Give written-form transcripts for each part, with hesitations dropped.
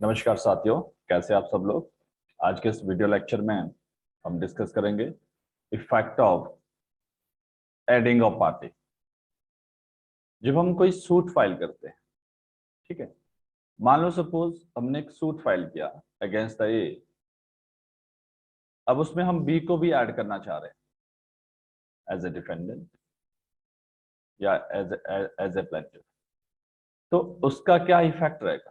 नमस्कार साथियों, कैसे आप सब लोग। आज के इस वीडियो लेक्चर में हम डिस्कस करेंगे effect of adding of party. जब हम कोई सूट फाइल करते हैं, ठीक है, मान लो सपोज हमने एक सूट फाइल किया अगेंस्ट द ए। अब उसमें हम बी को भी ऐड करना चाह रहे हैं एज ए डिफेंडेंट या एज ए प्लेंटिफ। तो उसका क्या इफेक्ट रहेगा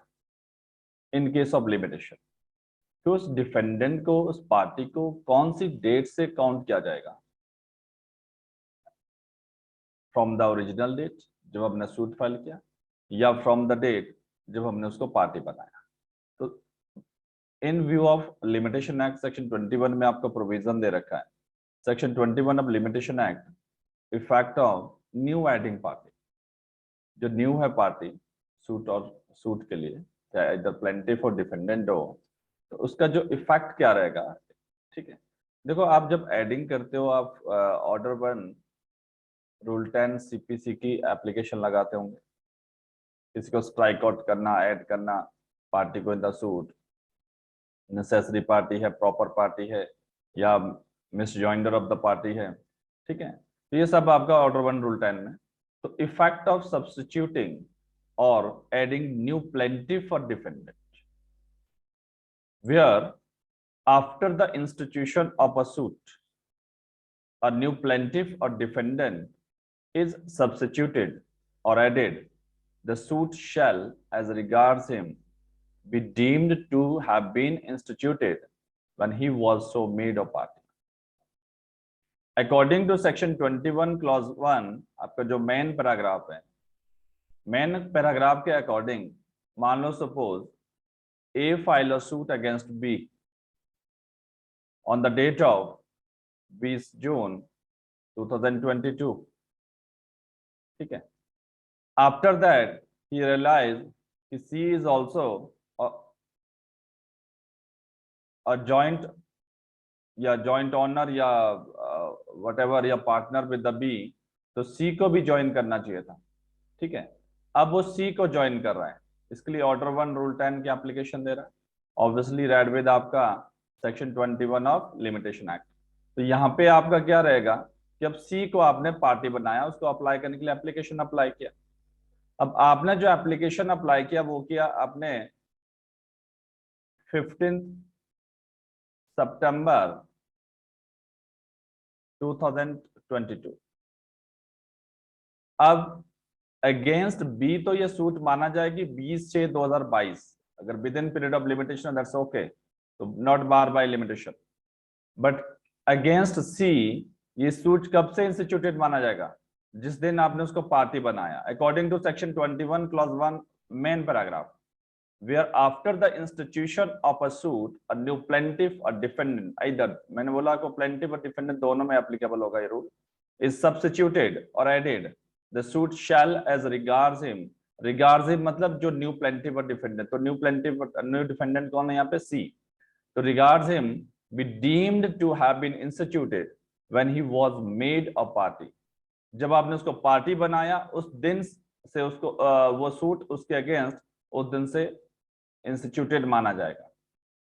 इन केस ऑफ लिमिटेशन, कि उस डिफेंडेंट को, उस पार्टी को कौन सी डेट से काउंट किया जाएगा? फ्रॉम द ओरिजिनल डेट जब हमने सूट फाइल किया, या फ्रॉम द डेट जब हमने उसको पार्टी बनाया। तो इन view of limitation act section 21 में आपको प्रोविजन दे रखा है, section 21 of limitation act, effect of new adding party. जो न्यू है पार्टी सूट और सूट के लिए, चाहे इधर प्लेंटिफ और डिफेंडेंट हो, तो उसका जो इफेक्ट क्या रहेगा। ठीक है, देखो आप जब एडिंग करते हो, आप ऑर्डर 1 रूल 10 सीपीसी की एप्लीकेशन लगाते होंगे। किसी को स्ट्राइक आउट करना, ऐड करना पार्टी को इन द सूट, नेसेसरी पार्टी है, प्रॉपर पार्टी है, या miss joinder of the party है। ठीक है, तो ये सब आपका ऑर्डर 1 रूल 10 में। तो इफेक्ट ऑफ सब्स्टिट्यूटिंग और adding new plaintiff for defendant, where after the institution of a suit a new plaintiff or defendant is substituted or added, the suit shall, as regards him, be deemed to have been instituted when he was so made a party. According to section 21 clause 1, आपका जो main paragraph है, main paragraph के according मान लो suppose A file a suit against B on the date of 20 June 2022. ठीक है, after that he realized कि C is also a joint या जॉइंट ऑनर या व्हाटएवर या पार्टनर विद द बी, तो सी को भी ज्वाइन करना चाहिए था। ठीक है, अब वो सी को ज्वाइन कर रहा है, इसके लिए ऑर्डर 1 रूल 10 की एप्लीकेशन दे रहा है, ऑब्वियसली रेड विद आपका सेक्शन 21 ऑफ लिमिटेशन एक्ट। तो यहाँ पे आपका क्या रहेगा कि अब सी को आपने पार्टी बनाया, उसको अप्लाई करने के लिए एप्लीकेशन अप्लाई किया। अब आपने जो एप्लीकेशन अप्लाई किया वो किया आपने 15 सितंबर 2022। अब अगेंस्ट बी तो ये सूट माना जाएगी 20/6/2022, अगर within period of limitation that's okay, तो not bar by limitation. But against C ये सूट कब से इंस्टीट्यूटेड माना जाएगा? जिस दिन आपने उसको पार्टी बनाया, according to section 21 clause 1 main paragraph, where after the institution of a suit a new plaintiff or defendant, either मैंने बोला को plaintiff और defendant दोनों में applicable होगा ये rule, is substituted or added, the suit shall as regards him, regards him मतलब जो new plaintiff और defendant, तो new plaintiff और new defendant कौन है यहाँ पे? C। तो regards him be deemed to have been instituted when he was made a party, जब आपने उसको पार्टी बनाया उस दिन से उसको वो सूट उसके अगेंस्ट उस दिन से इंस्टीट्यूटेड माना जाएगा।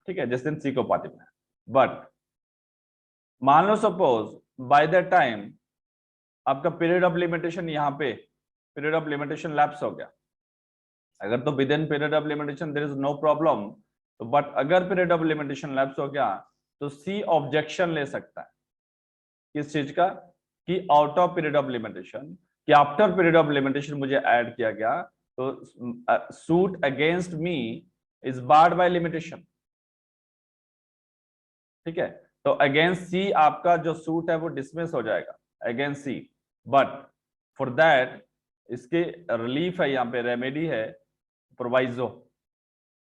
ठीक है, जिस दिन सी को पार्टी में। बट मान लो सपोज बाय द टाइम आपका पीरियड ऑफ लिमिटेशन, यहाँ पे पीरियड ऑफ लिमिटेशन लैप्स हो गया, अगर तो within period of limitation there is no problem, तो बट अगर पीरियड ऑफ लिमिटेशन लैप्स हो गया तो सी ऑब्जेक्शन ले सकता है। किस चीज का? कि out of period of limitation, कि आफ्टर पीरियड ऑफ लिमिटेशन मुझे ऐड किया गया, तो suit against me is barred by limitation। ठीक है, तो अगेंस्ट सी आपका जो सूट है वो डिसमिस हो जाएगा against C. But for that इसके रिलीफ है, यहाँ पे रेमेडी है प्रोवाइजो,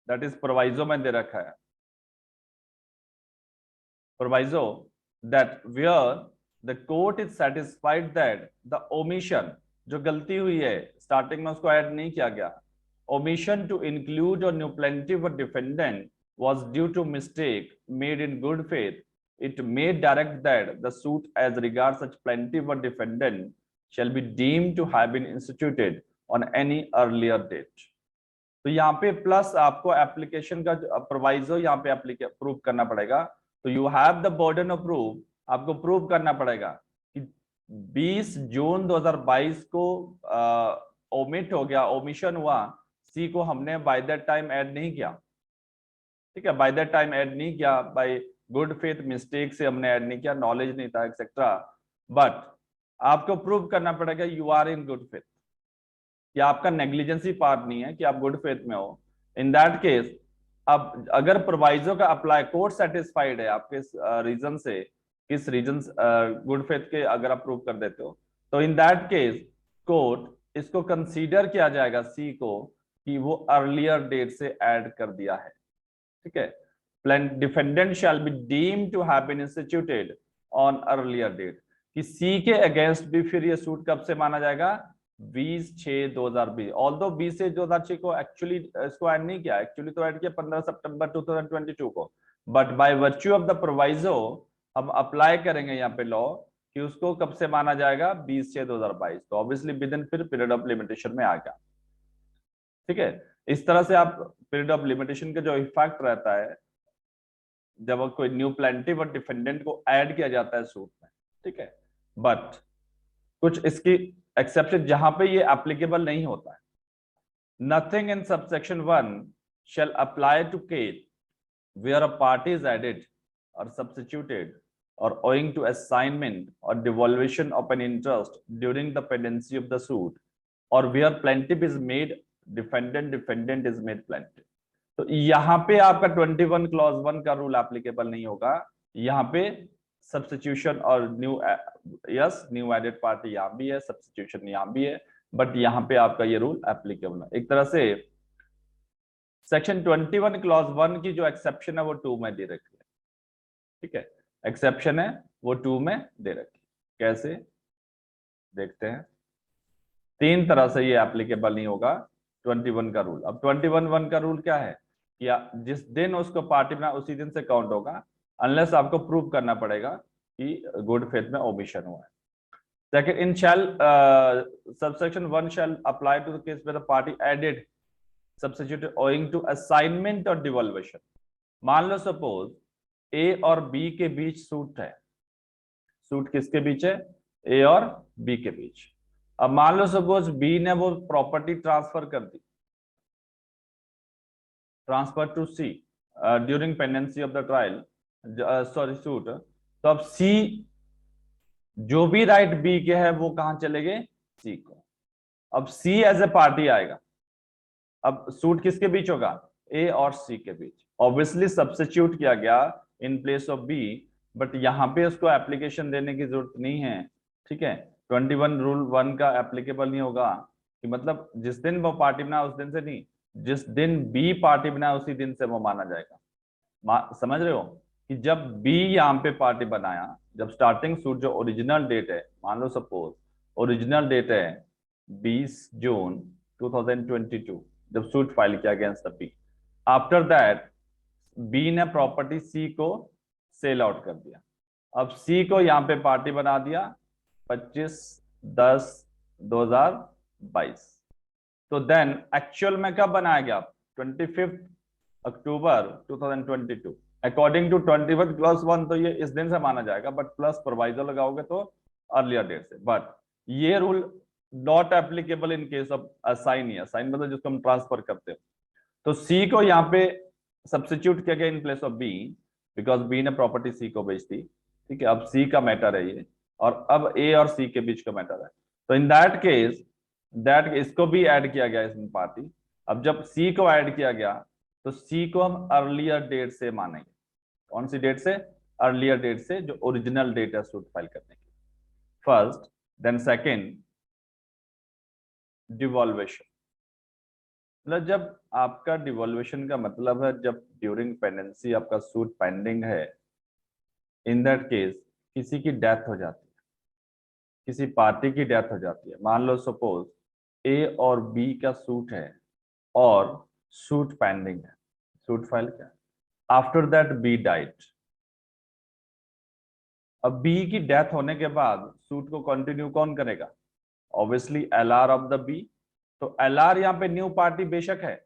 दैट इज प्रोवाइजो में दे रखा है, proviso that where the court is satisfied that the omission, जो गलती हुई है स्टार्टिंग में उसको ऐड नहीं किया गया, omission to include a new plaintiff or defendant was due to mistake made in good faith, it may direct that the suit as regards such plaintiff or defendant shall be deemed to have been instituted on any earlier date। तो यहाँ पे plus आपको application का proviso यहाँ पे prove करना पड़ेगा। तो you have the burden of proof, आपको प्रूव करना पड़ेगा कि 20 जून 2022 को ओमिट हो गया, ओमिशन हुआ, सी को हमने बाय दैट टाइम ऐड नहीं किया, ठीक है, बाय दैट टाइम ऐड नहीं किया, बाय गुड फेथ मिस्टेक से हमने ऐड नहीं किया, नॉलेज नहीं था एक्सेट्रा, बट आपको प्रूव करना पड़ेगा you are in good faith, कि आपका नेग्लिजेंसी पार्ट नहीं है, कि आप गुड फेथ में हो। इन दैट केस अब अगर प्रोवाइजो का अप्लाई कोर्ट सेटिस्फाइड है आपके रीजन से, किस रीजन गुड फेथ के अगर आप प्रूव कर देते हो, तो इन दैट केस कोर्ट इसको कंसीडर किया जाएगा सी को कि वो अर्लियर डेट से ऐड कर दिया है, ठीक है। Defendant shall be deemed to have been instituted on earlier date, कि सी के अगेंस्ट भी फिर ये सूट कब से माना जाएगा, 20/6/2020। ऑल्दो 20/6/2006 को एक्चुअली इसको ऐड नहीं किया, एक्चुअली तो ऐड किया 15 सितंबर 2022 को, but by virtue of the proviso हम अप्लाई करेंगे यहाँ पे लॉ कि उसको कब से माना जाएगा, 20/6/2022। तो ऑब्वियसली विद इन फिर पीरियड ऑफ लिमिटेशन में आ गया, ठीक है। इस तरह से आप पीरियड ऑफ लिमिटेशन का जो इफेक्ट रहता है जब कोई न्यू प्लेंटिव और डिफेंडेंट को ऐड किया जाता है सूट में, ठीक है। बट कुछ इसकी एक्सेप्शन जहां पे ये एप्लीकेबल नहीं होता है, nothing in subsection 1 shall apply to case where a party is added or substituted or owing to assignment or devolution of an interest during the pendency of the suit, or where plaintiff is made defendant, defendant is made plaintiff। तो यहाँ पे आपका 21 clause 1 का rule applicable नहीं होगा, यहाँ पे substitution और न्यू न्यू एडेड पार्टी यहाँ भी है, सब्स्टिट्यूशन यहाँ भी है, बट यहाँ पे आपका ये रूल एप्लीकेबल है। एक तरह से सेक्शन 21 क्लॉज 1 की जो एक्सेप्शन है वो 2 में दे रखी है, ठीक है, एक्सेप्शन है वो 2 में दे रखी है। कैसे देखते हैं, 3 तरह से ये एप्लीकेबल नहीं होगा 21 का रूल। अब 21(1) का रूल क्या है कि जिस दिन उसको पार्टी बना उसी दिन से काउंट होगा, अनलेस आपको प्रूव करना पड़ेगा कि गुड फेथ में ओमिशन हुआ है। Second, in shall subsection 1 shall apply to the case where the party added substituted owing to assignment और डिवॉल्वेशन। मान लो सपोज ए और बी के बीच सूट है, सूट किसके बीच है, ए और बी के बीच। अब मान लो सपोज बी ने वो प्रॉपर्टी ट्रांसफर कर दी, transfer to C during pendency of the trial, sorry suit. तो अब सी जो भी राइट बी के है वो कहां चले गए, सी को। अब सी एज ए पार्टी आएगा, अब सूट किसके बीच होगा, ए और सी के बीच। ऑब्वियसली सब्स्टिट्यूट किया गया in place of B, but यहां पे उसको एप्लीकेशन देने की जरूरत नहीं है, ठीक है। 21 रूल 1 का एप्लीकेबल नहीं होगा कि मतलब जिस दिन वो पार्टी बना उस दिन से नहीं, जिस दिन बी पार्टी बना उसी दिन से वो माना जाएगा। समझ रहे हो कि जब बी यहाँ पे पार्टी बनाया, जब स्टार्टिंग सूट जो ओरिजिनल डेट है, मान लो सपोज ओरिजिनल डेट है 20 जून 2022 जब सूट फाइल किया against the B. After that B ने प्रॉपर्टी सी को सेल आउट कर दिया, अब सी को यहाँ पे पार्टी बना दिया 25/10/2022। तो देन एक्चुअल में कब बनाया गया, 25 अक्टूबर 2022। अकॉर्डिंग टू 21 क्लॉज 1 तो ये इस दिन से माना जाएगा, बट प्लस प्रोवाइजो लगाओगे तो अर्लियर डेट से। बट ये rule not applicable in case of assign, assign मतलब जिसको हम ट्रांसफर करते हैं। तो सी को यहाँ पे सब्स्टिट्यूट किया गया in place of B, because B ने प्रॉपर्टी सी को बेच दी, ठीक है। अब सी का मैटर है ये, और अब ए और सी के बीच का मैटर है। तो इन दैट केस दैट इसको भी ऐड किया गया इसमें पार्टी। अब जब सी को ऐड किया गया तो सी को हम अर्लियर डेट से मानेंगे। कौन सी डेट से, अर्लियर डेट से, जो ओरिजिनल डेट है सूट फाइल करने की। First, then second devolution. मतलब जब आपका डिवॉल्वेशन का मतलब है जब ड्यूरिंग पेंडेंसी आपका सूट पेंडिंग है, इन दैट केस किसी की डेथ हो जाती है, किसी पार्टी की डेथ हो जाती है। मान लो सपोज ए और बी का सूट है और सूट पेंडिंग है, सूट फाइल क्या, आफ्टर दैट बी डाइड। अब बी की डेथ होने के बाद सूट को कंटिन्यू कौन करेगा, obviously LR of the B. तो एलआर यहाँ पे न्यू पार्टी बेशक है,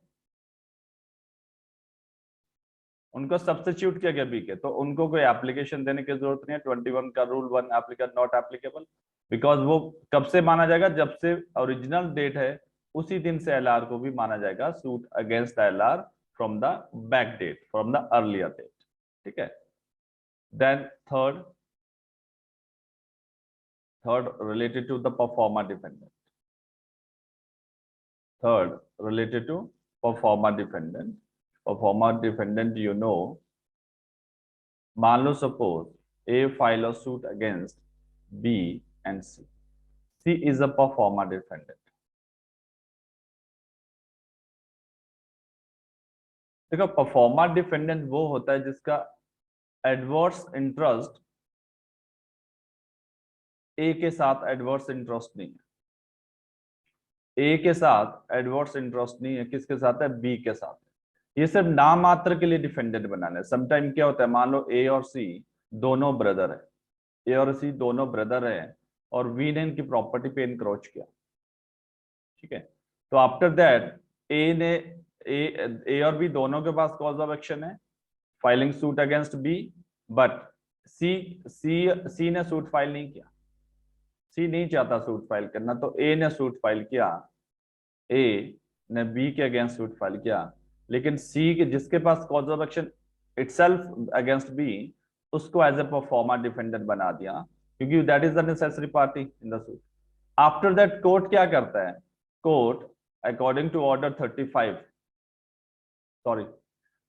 उनको सब्स्टिट्यूट किया गया बी के, तो उनको कोई एप्लीकेशन देने की जरूरत नहीं है। 21 का rule 1 applicable not applicable, because वो कब से माना जाएगा, जब से ओरिजिनल डेट है उसी दिन से एलआर को भी माना जाएगा suit against the LR from the back date, from the earlier date. ठीक है। Then third related to the performer defendant. Third related to performer defendant. Performer defendant, you know, मान लो suppose A file a suit against B and C. C is a performer defendant. देखो performer defendant वो होता है जिसका adverse interest ए के साथ adverse interest नहीं है, ए के साथ एडवर्स इंटरेस्ट नहीं है, किसके साथ है, बी के साथ है। ये सिर्फ नाम मात्र के लिए डिफेंडेंट बनाना है। समटाइम क्या होता है, मान लो ए और सी दोनों ब्रदर है, ए और सी दोनों ब्रदर है और बी ने इनकी प्रॉपर्टी पे इनक्रोच किया। ठीक है, तो आफ्टर दैट ए और बी दोनों के पास कॉज ऑफ एक्शन है, filing suit against B, but C ने सूट फाइल नहीं किया, सी नहीं चाहता सूट फाइल करना, तो ए ने सूट फाइल किया, ए ने बी के अगेंस्ट सूट फाइल किया, लेकिन सी के जिसके पास cause of action itself against B, उसको एज ए परफॉर्मर डिफेंडेंट बना दिया, क्योंकि that is the necessary party in the suit. After that court क्या करता है, court according to order 35, sorry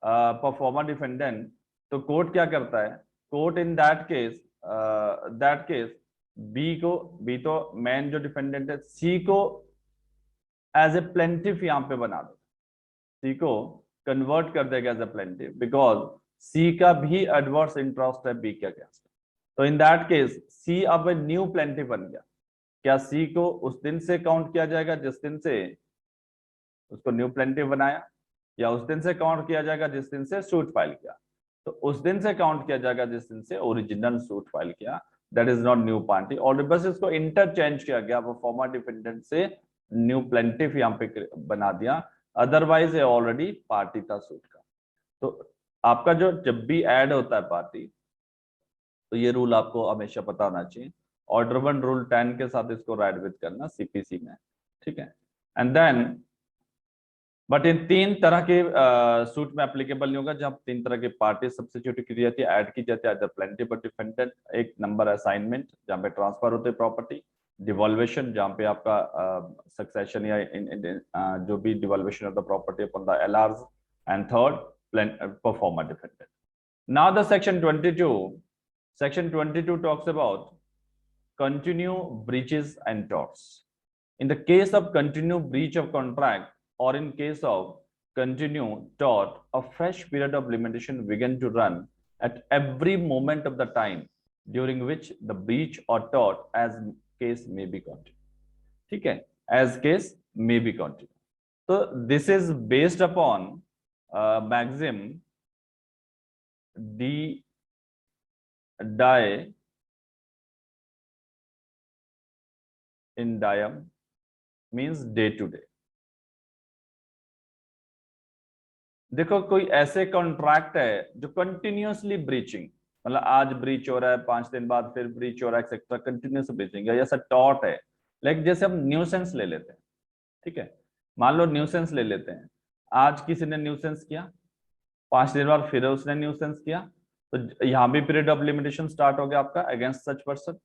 pro forma defendant, तो कोर्ट क्या करता है, court in that case B तो मैन जो डिफेंडेंट है, सी को एज ए प्लेंटिफ यहां पे बना दो, सी को कन्वर्ट कर देगा एज ए प्लेंटिफ, बिकॉज सी का भी एडवर्स इंटरेस्ट है बी के अगेंस्ट। तो इन दैट केस सी अब न्यू प्लेंटिफ बन गया। क्या सी को उस दिन से काउंट किया जाएगा जिस दिन से उसको न्यू प्लेंटिफ बनाया, या उस दिन से काउंट किया जाएगा जिस दिन से सूट फाइल किया? तो उस दिन से काउंट किया जाएगा जिस दिन से ओरिजिनल सूट फाइल किया, that is not new party. और बस इसको इंटरचेंज किया गया, परफॉर्मर डिफेंडेंट से न्यू प्लेंटिफ यहाँ पे बना दिया, अदरवाइज ये ऑलरेडी पार्टी था सूट का। तो आपका जो जब भी ऐड होता है पार्टी, तो ये रूल आपको हमेशा पता होना चाहिए। ऑर्डर 1 रूल 10 के साथ इसको राइट विद करना सीपीसी में। ठीक है, एंड देन बट इन 3 तरह के सूट में एप्लीकेबल नहीं होगा, जहां 3 तरह की पार्टी सब्स्टिट्यूट की जाती है, ऐड की जाती है एज अ प्लेंटिफ और डिफेंडेंट। एक नंबर असाइनमेंट जहां पे ट्रांसफर होते प्रॉपर्टी, डिवॉल्वेशन जहां पे आपका सक्सेशन या जो भी devolution of the property upon the LRs, and third pro forma defendant. Now the section 22 talks about continue breaches and torts. In the case of continue breach of contract, or in case of continue tort, a fresh period of limitation began to run at every moment of the time during which the breach or tort as case may be continued. ठीक है, as case may be continued. So this is based upon maxim D die in diem means day to day। देखो कोई ऐसे contract है जो continuously breaching, मतलब आज breach हो रहा है, 5 दिन बाद फिर ब्रीच हो रहा है, एक्सेट्रा, कंटिन्यूअस ब्रीचिंग, या ऐसा टॉर्ट है। लाइक जैसे हम न्यूसेंस ले लेते हैं, ठीक है, मान लो न्यूसेंस ले लेते हैं, आज किसी ने न्यूसेंस किया, 5 दिन बाद फिर उसने न्यूसेंस किया, तो यहाँ भी पीरियड ऑफ लिमिटेशन स्टार्ट हो गया आपका अगेंस्ट सच पर्सन।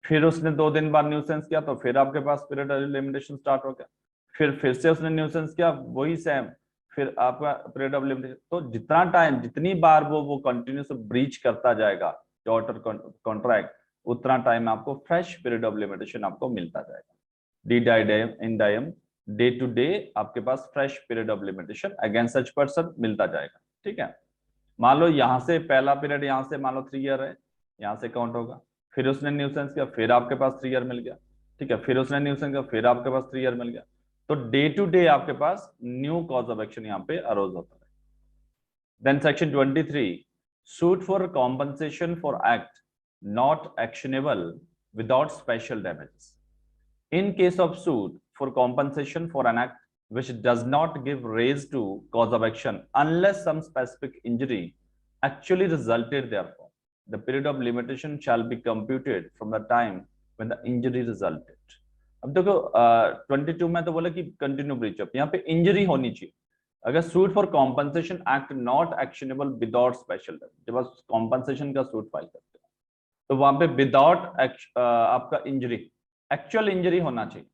फिर उसने 2 दिन बाद न्यूसेंस किया, तो फिर आपके पास पीरियड ऑफ लिमिटेशन स्टार्ट हो गया। फिर से उसने न्यूसेंस किया, वही सेम, फिर आपका पीरियड ऑफ लिमिटेशन। तो जितना टाइम, जितनी बार वो कंटिन्यूस ब्रीच करता जाएगा टॉर्ट कॉन्ट्रैक्ट, उतना टाइम आपको फ्रेश पीरियड ऑफ लिमिटेशन आपको मिलता जाएगा। डी डाइम इन डाइम, डे टू डे आपके पास fresh period of limitation against such person मिलता जाएगा। ठीक है, मान लो यहाँ से पहला पीरियड, यहाँ से मान लो 3 ईयर है, यहाँ से काउंट होगा, फिर उसने न्यूसेंस किया, फिर आपके पास 3 ईयर मिल गया। ठीक है, फिर उसने न्यूसेंस किया, फिर आपके पास 3 ईयर मिल गया। तो डे टू डे आपके पास न्यू कॉज ऑफ एक्शन यहाँ पे अरोज होता है। Then section 23, suit for compensation for act not actionable without special damages. In case of suit for compensation for an act which does not give rise to cause of action unless some specific injury actually resulted therefore the period of limitation shall be computed from the time when the injury resulted। अब देखो 22 में तो बोला कि continue breach of, यहाँ पे injury होनी चाहिए। अगर suit for compensation act not actionable without special, जब आप कॉम्पनसेशन का सूट फाइल करते हो तो वहां पे विदाउट आपका इंजरी, एक्चुअल इंजरी होना चाहिए,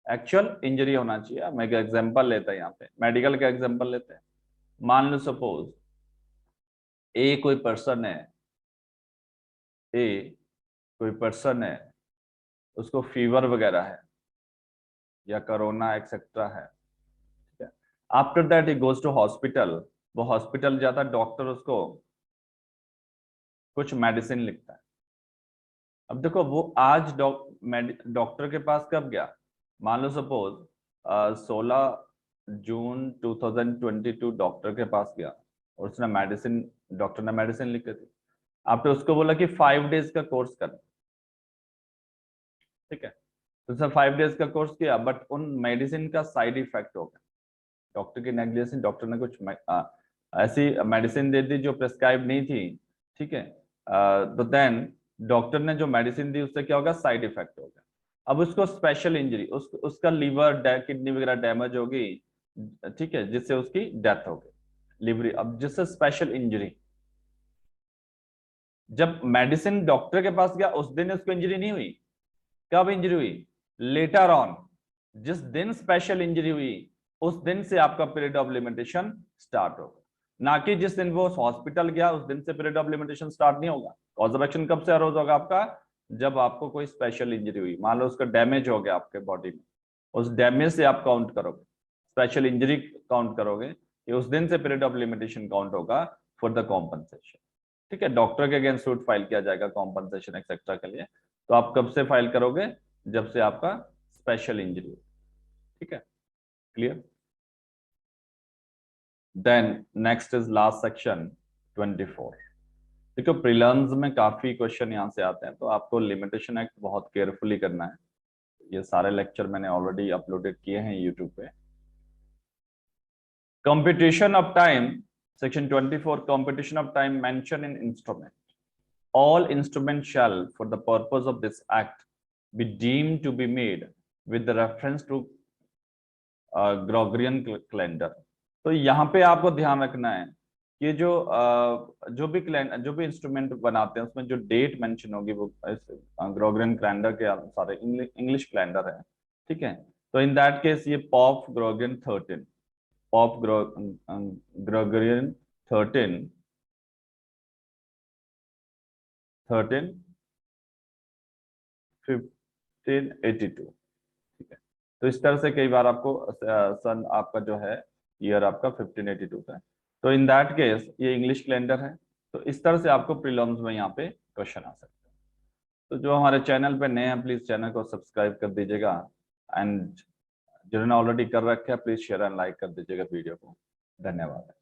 एक्चुअल इंजरी होना चाहिए। मैं एक एग्जांपल लेते हैं, यहाँ पे मेडिकल का एग्जांपल लेते हैं। मान लो सपोज ए कोई पर्सन है, ए कोई पर्सन है, उसको फीवर वगैरह है या कोरोना एक्सेट्रा है, ठीक है। After that he goes to hospital, वो हॉस्पिटल जाता है, डॉक्टर उसको कुछ मेडिसिन लिखता है। अब देखो वो आज डॉक्टर के पास कब गया, मान लो सपोज 16 जून 2022 डॉक्टर के पास गया और उसने मेडिसिन, डॉक्टर ने मेडिसिन लिख के दी। आपने उसको बोला कि 5 डेज का कोर्स कर, ठीक है, तो सर 5 डेज का कोर्स किया, बट उन मेडिसिन का साइड इफेक्ट हो गया, डॉक्टर की नेग्लिजेंस, डॉक्टर ने कुछ ऐसी मेडिसिन दे दी जो प्रेस्क्राइब नहीं थी, ठीक है। तो देन डॉक्टर ने जो मेडिसिन दी उससे क्या होगा, साइड इफेक्ट हो गया। अब उसको स्पेशल इंजरी, उसका लीवर किडनी वगैरह डैमेज होगी, ठीक है, जिससे उसकी डेथ हो गई, लिवरी। अब जिससे स्पेशल इंजरी, जब मेडिसिन डॉक्टर के पास गया उस दिन उसको इंजरी नहीं हुई, कब इंजरी हुई, लेटर ऑन, जिस दिन स्पेशल इंजरी हुई उस दिन से आपका पीरियड ऑफ लिमिटेशन स्टार्ट होगा, ना कि जिस दिन वो हॉस्पिटल गया उस दिन से पीरियड ऑफ लिमिटेशन स्टार्ट नहीं होगा। कॉज ऑफ एक्शन कब से अरोज होगा आपका, जब आपको कोई स्पेशल इंजरी हुई, मान लो उसका डैमेज हो गया आपके बॉडी में, उस डैमेज से आप काउंट करोगे, स्पेशल इंजरी काउंट करोगे, ये उस दिन से पीरियड ऑफ लिमिटेशन काउंट होगा फॉर द कॉम्पनसेशन, ठीक है। डॉक्टर के अगेंस्ट सूट फाइल किया जाएगा कॉम्पनसेशन एक्सेट्रा के लिए, तो आप कब से फाइल करोगे, जब से आपका स्पेशल इंजरी, ठीक है, clear. Then next is last section 24। देखो प्रीलिम्स में काफी क्वेश्चन यहाँ से आते हैं, तो आपको लिमिटेशन एक्ट बहुत केयरफुली करना है। ये सारे लेक्चर मैंने ऑलरेडी अपलोडेड किए हैं यूट्यूब पे। Computation of time, section 24, computation of time mention in instrument, all instruments shall for the purpose of this act be deemed to be made with the reference to Gregorian calendar। तो यहाँ पे आपको ध्यान रखना है कि जो भी इंस्ट्रूमेंट बनाते हैं उसमें जो डेट मेंशन होगी वो ग्रेगोरियन कैलेंडर के अनुसार इंग्लिश कैलेंडर है, ठीक है। तो इन दैट केस ये पॉप ग्रेगोरियन 13, पॉप ग्रेगोरियन 13 1582, ठीक है। तो इस तरह से कई बार आपको सन आपका जो है ईयर आपका 1582 का है, तो इन दैट केस ये इंग्लिश कैलेंडर है। तो इस तरह से आपको प्रीलिम्स में यहाँ पे क्वेश्चन आ सकते हैं। तो जो हमारे चैनल पे नए हैं प्लीज चैनल को सब्सक्राइब कर दीजिएगा, एंड जिन्होंने ऑलरेडी कर रखा है प्लीज शेयर एंड लाइक कर दीजिएगा वीडियो को। धन्यवाद।